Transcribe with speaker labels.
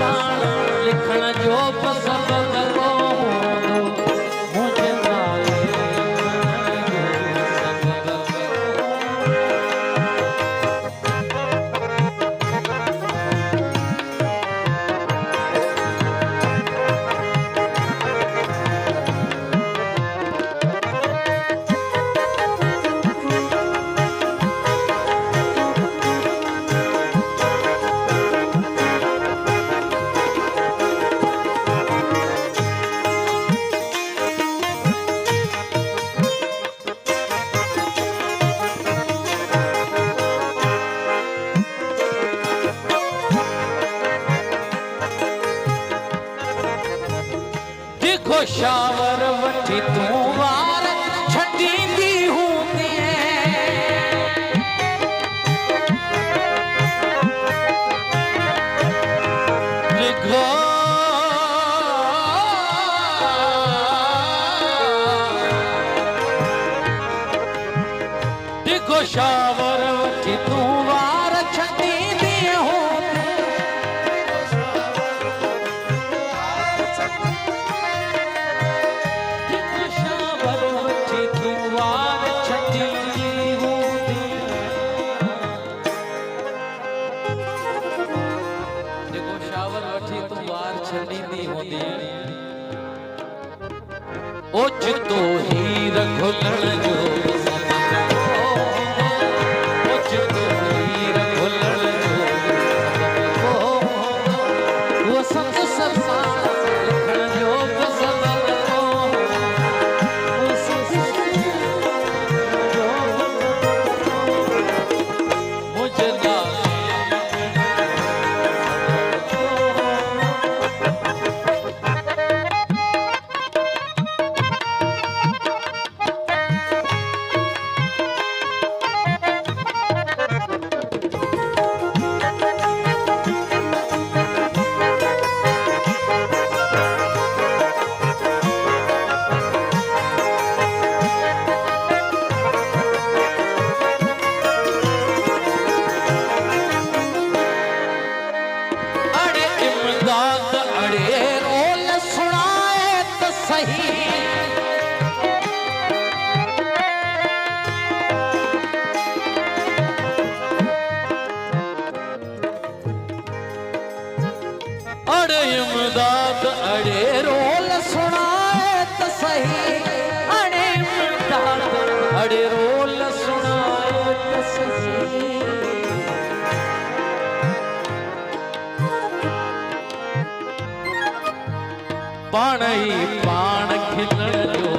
Speaker 1: साण लिखण जो सबब को मुझे शावर वठी तू वार छॾींदी हूंदी डिघो शावर वठी तू वार छॾींदी ओचितो हीर घुलण जो ओचितो हीर घुलण जो वो संग सरसा लिखण जो सबब को वो संग जो मुझे ना अड़े इमदाद अड़े रोल सुनाए तो सही अड़े इमदाद अड़े रोल सुनाए तो सही पाण ही पाण खिलण जो